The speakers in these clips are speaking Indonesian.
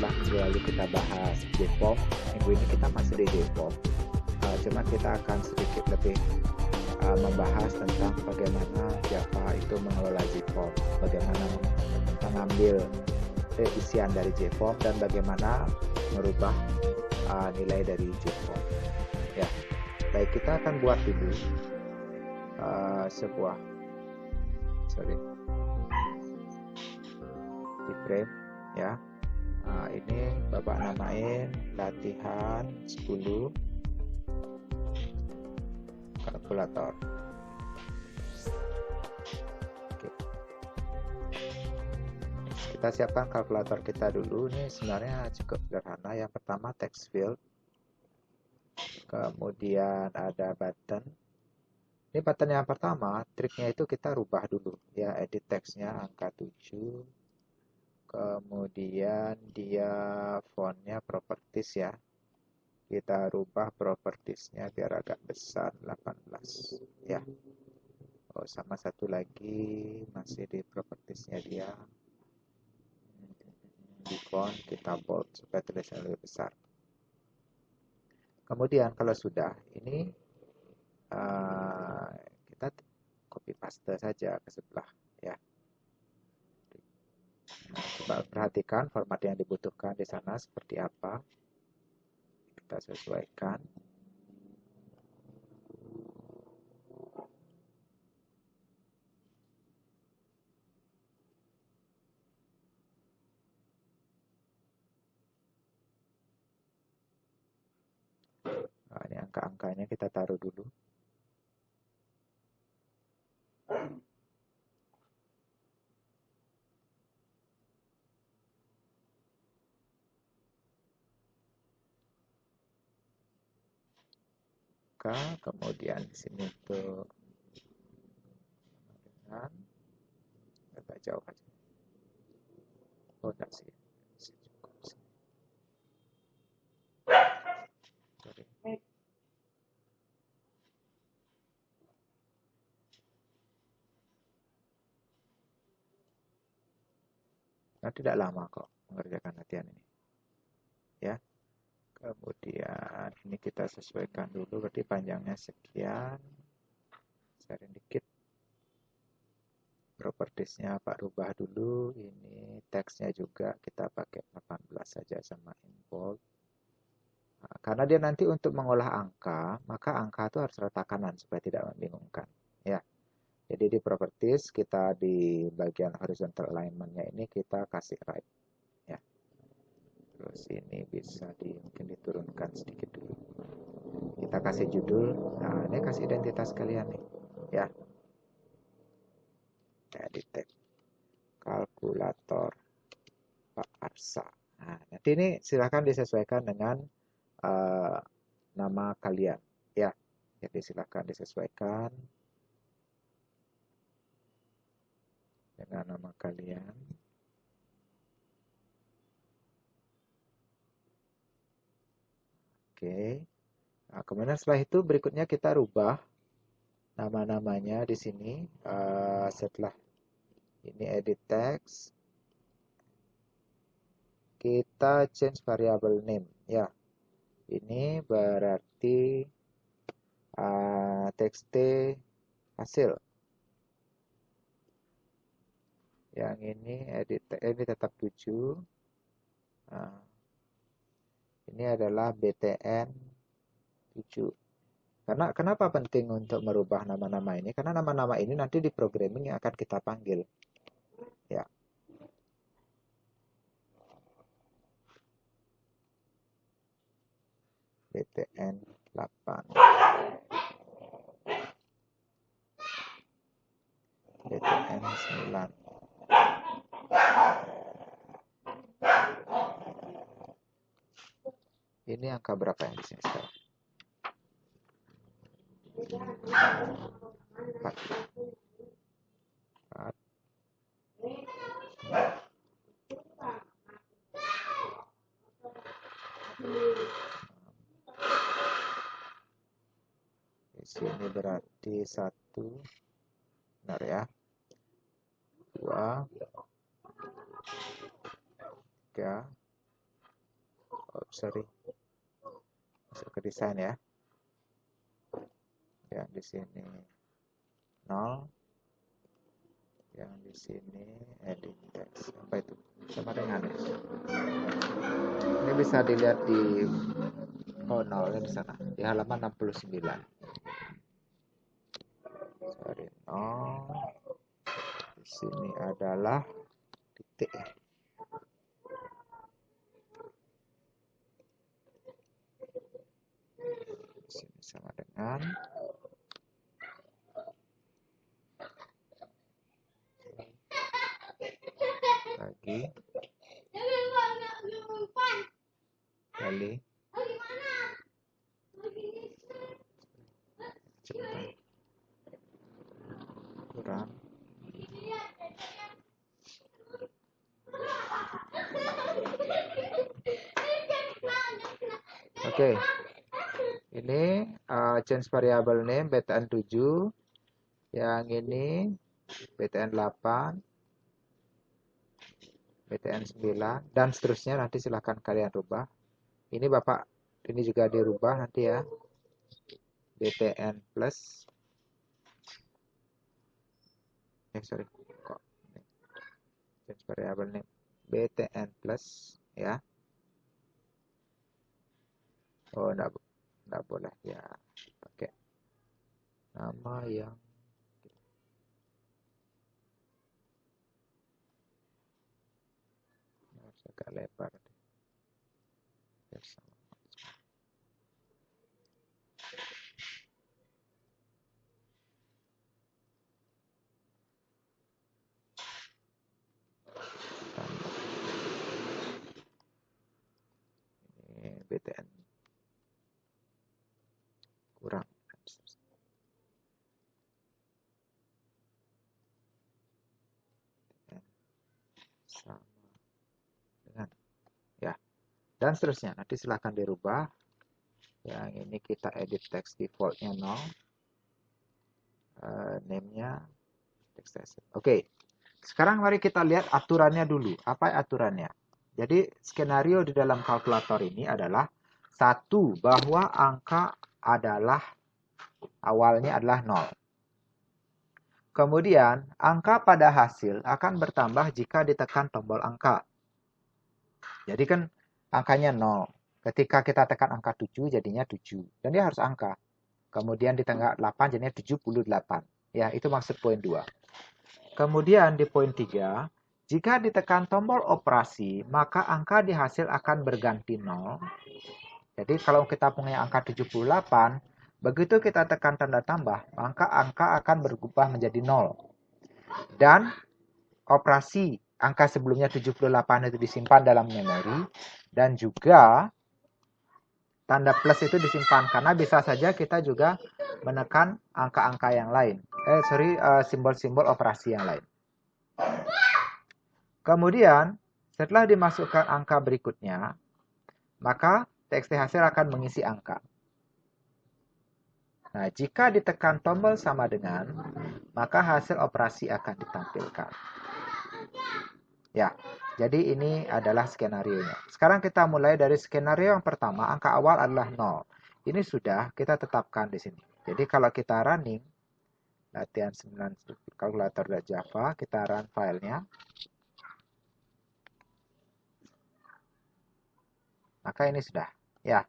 setelah minggu lalu kita bahas JFrog, minggu ini kita masih di JFrog. Cuma kita akan sedikit lebih membahas tentang bagaimana Java itu mengelola JFrog, bagaimana mengambil isian dari JFrog dan bagaimana merubah nilai dari JFrog. Ya, baik, kita akan buat dulu sebuah di frame ya. Ini Bapak namain latihan 10 kalkulator. Oke. Kita siapkan kalkulator kita dulu. Ini sebenarnya cukup sederhana. Yang pertama text field, kemudian ada button. Ini button yang pertama, triknya itu kita rubah dulu ya, edit text-nya angka 7. Kemudian dia fontnya properties ya. Kita rubah propertiesnya biar agak besar, 18 ya. Oh, sama satu lagi masih di propertiesnya dia. Di font kita bold supaya tulisannya lebih besar. Kemudian kalau sudah, ini kita copy paste saja ke sebelah ya. Nah, coba perhatikan format yang dibutuhkan di sana seperti apa. Kita sesuaikan. Nah, ini angka-angkanya kita taruh dulu. Kemudian di sini tuh dengan agak jauh aja. Oh, enggak sih. Sorry. Nah, tidak lama kok mengerjakan latihan ini. Ya. Kemudian ini kita sesuaikan dulu, berarti panjangnya sekian. Sharing dikit. Propertiesnya Pak rubah dulu. Ini teksnya juga kita pakai 18 saja sama in bold. Nah, karena dia nanti untuk mengolah angka, maka angka itu harus rata kanan supaya tidak membingungkan. Ya. Jadi di properties kita di bagian horizontal alignment-nya ini kita kasih right. Ya. Terus ini bisa mungkin diturunkan sedikit dulu. Kita kasih judul. Nah, ini kasih identitas kalian nih. Ya. Edit kalkulator Pak Arsa. Nah, nanti ini silahkan disesuaikan dengan nama kalian. Ya. Jadi silahkan disesuaikan dengan nama kalian. Oke. Nah, kemudian setelah itu berikutnya kita rubah nama-namanya di sini. Setelah ini edit text, kita change variable name. Ya, ini berarti txt hasil. Yang ini edit ini tetap 7. Nah, ini adalah btn 7. Karena kenapa penting untuk merubah nama-nama ini? Karena nama-nama ini nanti di programming yang akan kita panggil. Ya. btn 8. btn 9. Ini angka berapa yang di sini sekarang? 4. Di sini berarti 1. Benar ya. 2. 3. sorry, masuk ke desain ya. Yang di sini 0, yang di sini edit text. Apa itu? Sama dengan ini bisa dilihat di 0 di sana, di halaman 69. Sorry, 0. Di sini adalah titik ya. Di sini sama dengan lagi kali cepat kurang oke. Ini change variable name btn 7, yang ini btn 8, btn 9, dan seterusnya. Nanti silahkan kalian rubah. Ini Bapak, ini juga dirubah nanti ya. btn plus, sorry, kok change variable name btn plus ya. Oh, enggak boleh ya, pakai nama yang harus agak lebar. Ini btn kurang sama dengan ya, dan seterusnya. Nanti silahkan dirubah. Yang ini kita edit text defaultnya 0, name-nya text. Oke, sekarang mari kita lihat aturannya dulu. Apa aturannya? Jadi skenario di dalam kalkulator ini adalah satu, bahwa angka adalah awalnya adalah 0. Kemudian, angka pada hasil akan bertambah jika ditekan tombol angka. Jadi kan angkanya 0. Ketika kita tekan angka 7, jadinya 7. Dan dia harus angka. Kemudian di tengah 8, jadinya 78. Ya, itu maksud poin 2. Kemudian di poin 3, jika ditekan tombol operasi, maka angka di hasil akan berganti 0. Jadi kalau kita punya angka 78, begitu kita tekan tanda tambah, maka angka akan berubah menjadi 0. Dan operasi angka sebelumnya 78 itu disimpan dalam memori, dan juga tanda plus itu disimpan, karena bisa saja kita juga menekan angka-angka yang lain. Simbol-simbol operasi yang lain. Kemudian, setelah dimasukkan angka berikutnya, maka TXT hasil akan mengisi angka. Nah, jika ditekan tombol sama dengan, maka hasil operasi akan ditampilkan. Ya, jadi ini adalah skenario-nya. Sekarang kita mulai dari skenario yang pertama, angka awal adalah 0. Ini sudah kita tetapkan di sini. Jadi kalau kita running, latihan 9 kalkulator.java, kita run filenya. Maka ini sudah, ya.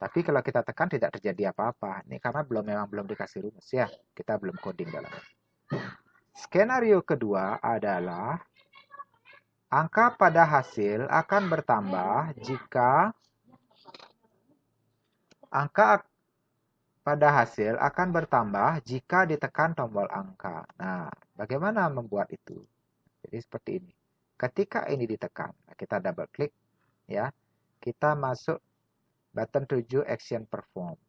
Tapi kalau kita tekan tidak terjadi apa-apa. Ini karena memang belum dikasih rumus ya. Kita belum coding dalamnya. Skenario kedua adalah angka pada hasil akan bertambah jika ditekan tombol angka. Nah, bagaimana membuat itu? Jadi seperti ini. Ketika ini ditekan, kita double klik ya. Kita masuk button 7 action perform.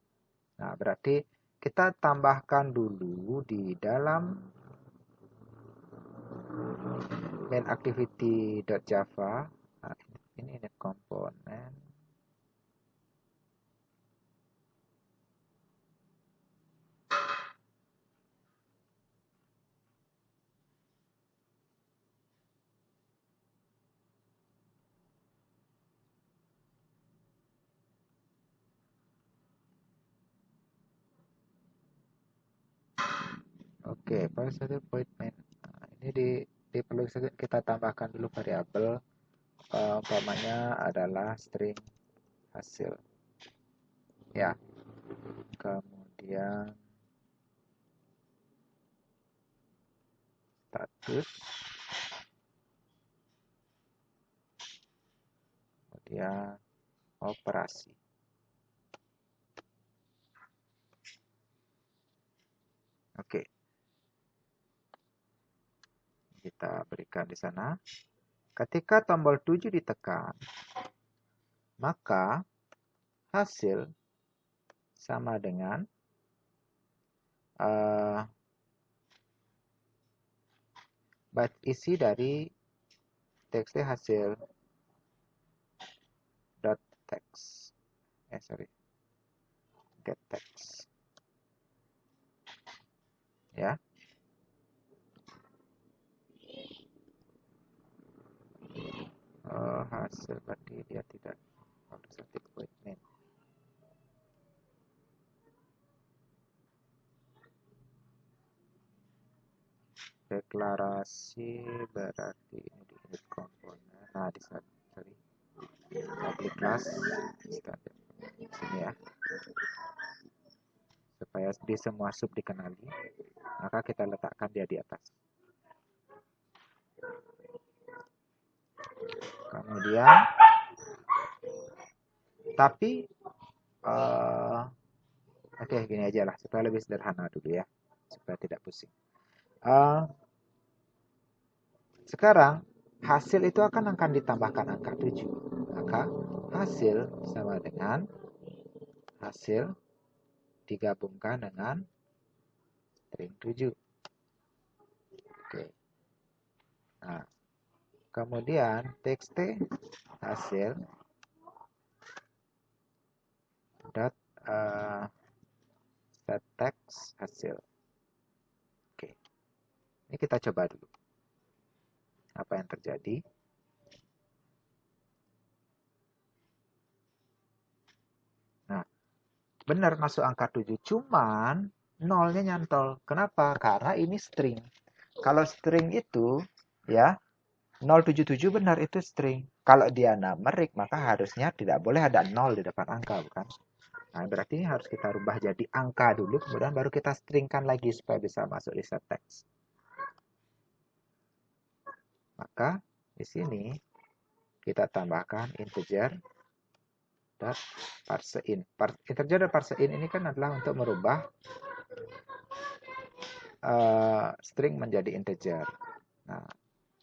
Nah, berarti kita tambahkan dulu di dalam main activity.java. Nah, ini komponen. Oke, pada satu point main. Nah, ini perlu kita tambahkan dulu variabel umpamanya adalah string hasil. Ya. Kemudian status. Kemudian operasi. Oke. Kita berikan di sana. Ketika tombol 7 ditekan, maka hasil sama dengan byte isi dari txt hasil dot text. Get text. Ya. Hasil berarti dia tidak static void main. Deklarasi berarti ini di init komponen. Nah, di public class standard sini ya. Supaya di semua sub dikenali, maka kita letakkan dia di atas. Kemudian tapi oke, gini aja lah supaya lebih sederhana dulu ya, supaya tidak pusing. Sekarang hasil itu akan ditambahkan angka 7. Maka hasil sama dengan hasil digabungkan dengan string 7. Oke. Nah, kemudian txt hasil dot set text hasil. Oke. Ini kita coba dulu. Apa yang terjadi? Nah, benar masuk angka 7, cuman nolnya nyantol. Kenapa? Karena ini string. Kalau string itu ya 077 benar itu string. Kalau dia numerik maka harusnya tidak boleh ada 0 di depan angka, bukan? Nah, berarti ini harus kita rubah jadi angka dulu, kemudian baru kita stringkan lagi supaya bisa masuk di set text. Maka di sini kita tambahkan integer dot parseIn. Integer dot parseIn ini kan adalah untuk merubah string menjadi integer. Nah,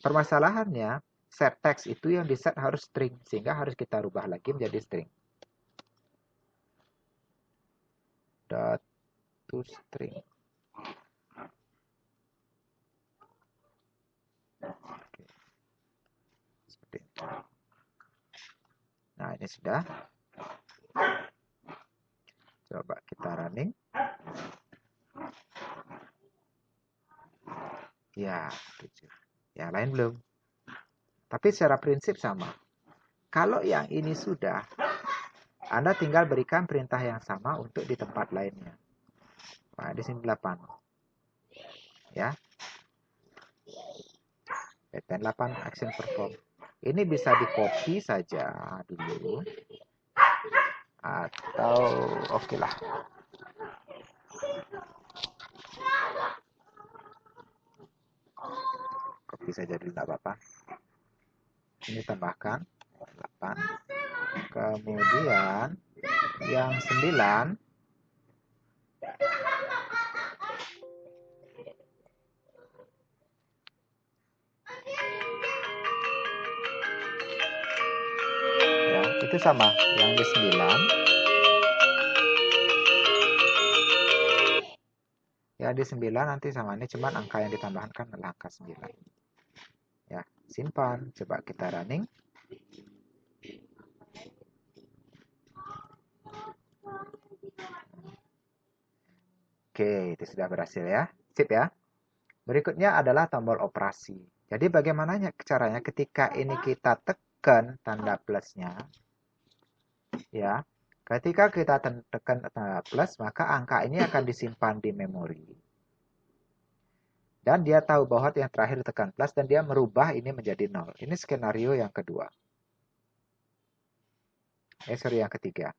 permasalahannya set text itu yang diset harus string, sehingga harus kita rubah lagi menjadi string. Dot to string. Oke. Seperti itu. Nah, ini sudah. Coba kita running. Ya, 7. Yang lain belum. Tapi secara prinsip sama. Kalau yang ini sudah, Anda tinggal berikan perintah yang sama untuk di tempat lainnya. Nah, di sini 8. Ya. Pattern 8 action perform. Ini bisa di-copy saja dulu. Atau oke lah. Copy saja dulu, tidak apa-apa. Ini tambahkan 8. Kemudian yang 9 ya, itu sama. Yang di 9 ya, di 9 nanti sama ini, cuman angka yang ditambahkan adalah angka 9. Ya, simpan. Coba kita running. Oke, itu sudah berhasil ya. Sip ya. Berikutnya adalah tombol operasi. Jadi bagaimana caranya ketika ini kita tekan tanda plusnya. Ya, ketika kita tekan tanda plus, maka angka ini akan disimpan di memori. Dan dia tahu bahwa yang terakhir tekan plus dan dia merubah ini menjadi 0. Ini skenario yang kedua. Sorry, yang ketiga.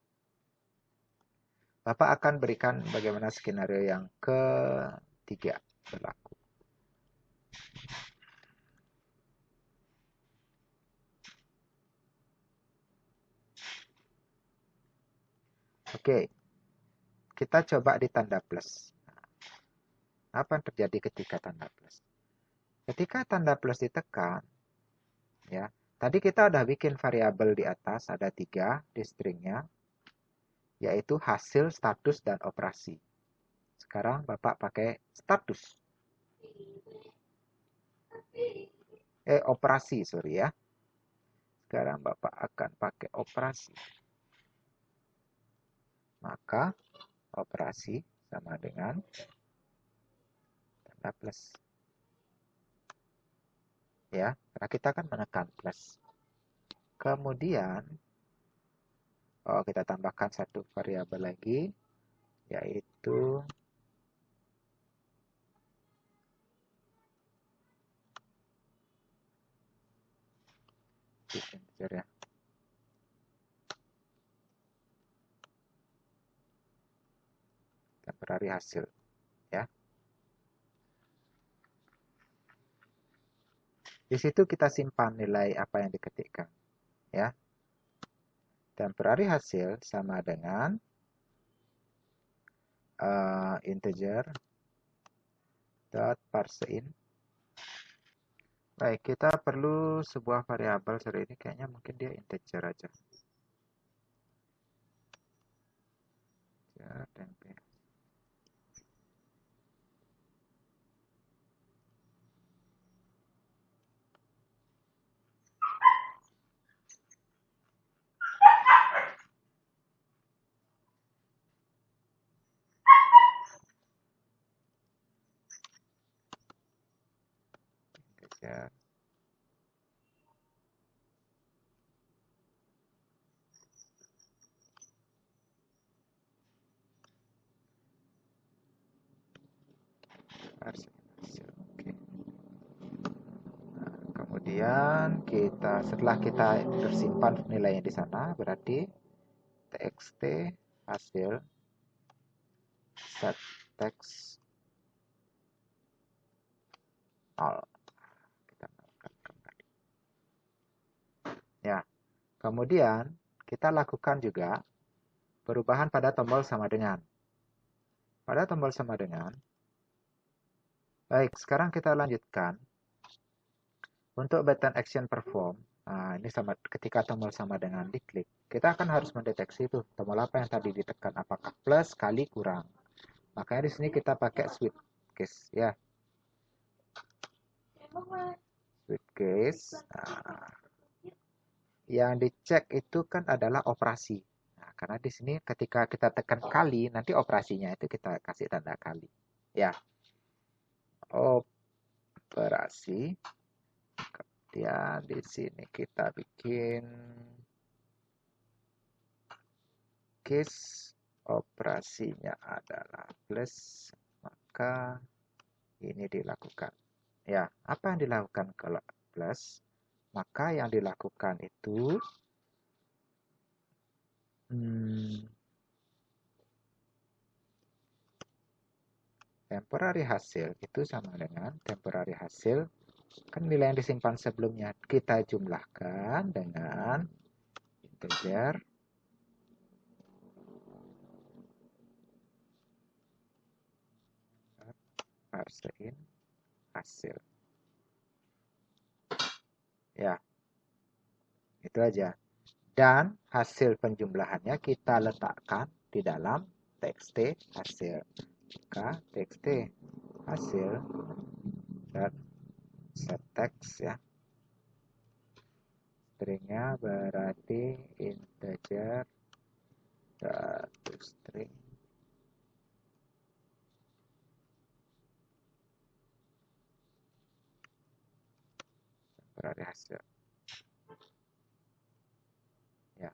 Bapak akan berikan bagaimana skenario yang ketiga berlaku. Oke, kita coba di tanda plus. Apa yang terjadi ketika tanda plus? Ketika tanda plus ditekan, ya, tadi kita udah bikin variabel di atas, ada 3 di stringnya, yaitu hasil, status, dan operasi. Sekarang Bapak pakai status. Operasi, sorry ya. Sekarang Bapak akan pakai operasi. Maka operasi sama dengan tanda plus. Ya, karena kita kan menekan plus. Kemudian, kita tambahkan satu variabel lagi, yaitu integer ya. Temporary hasil, ya. Di situ kita simpan nilai apa yang diketikkan, ya. Temporary hasil sama dengan integer dot parseInt. Baik, kita perlu sebuah variabel. Sorry, ini kayaknya mungkin dia integer aja. Temp. Integer. Oke. Nah, kemudian setelah kita tersimpan nilainya di sana, berarti txt hasil set text 0. Kita lakukan kembali. Ya, kemudian kita lakukan juga perubahan pada tombol sama dengan. Pada tombol sama dengan. Baik, sekarang kita lanjutkan. Untuk button action perform, ini sama ketika tombol sama dengan diklik, kita akan harus mendeteksi itu tombol apa yang tadi ditekan, apakah plus, kali, kurang. Makanya di sini kita pakai switch case ya. Switch case. Yang dicek itu kan adalah operasi. Nah, karena di sini ketika kita tekan kali, nanti operasinya itu kita kasih tanda kali. Ya. Operasi. Kemudian di sini kita bikin case operasinya adalah plus, maka ini dilakukan. Ya, apa yang dilakukan kalau plus? Maka yang dilakukan itu temporary hasil itu sama dengan temporary hasil, kan nilai yang disimpan sebelumnya kita jumlahkan dengan integer parseInt hasil. Ya, itu aja. Dan hasil penjumlahannya kita letakkan di dalam txt hasil. Maka txt hasil dan set text ya. Stringnya berarti integer satu string temporary hasil. Ya.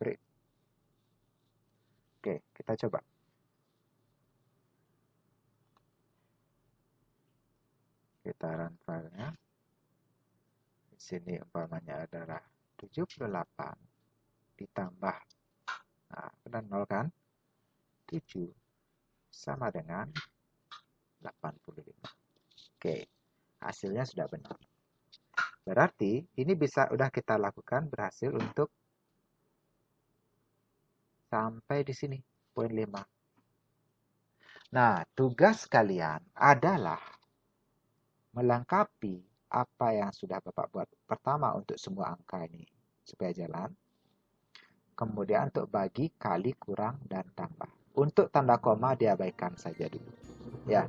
Break. Oke, kita coba. dataran filenya. Di sini umpamanya adalah 78 ditambah, nah, benar 0 kan? 7 sama dengan 85. Oke, hasilnya sudah benar. Berarti ini udah kita lakukan berhasil untuk sampai di sini, poin 5. Nah, tugas kalian adalah melengkapi apa yang sudah Bapak buat. Pertama, untuk semua angka ini supaya jalan. Kemudian untuk bagi, kali, kurang, dan tambah. Untuk tanda koma diabaikan saja dulu. Ya,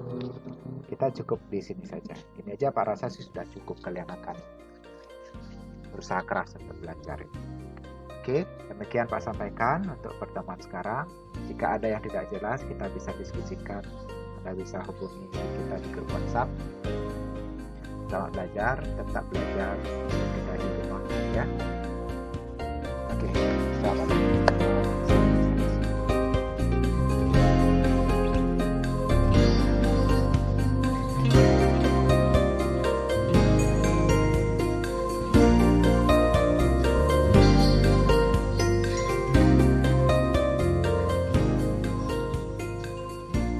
kita cukup di sini saja. Ini aja Pak rasa sih sudah cukup, kalian akan berusaha keras untuk belajar ini. Oke, demikian Pak sampaikan untuk pertemuan sekarang. Jika ada yang tidak jelas, kita bisa diskusikan. Anda bisa hubungi kita di grup WhatsApp. Selamat belajar, tetap belajar, kita di rumah ya. Oke, selamat.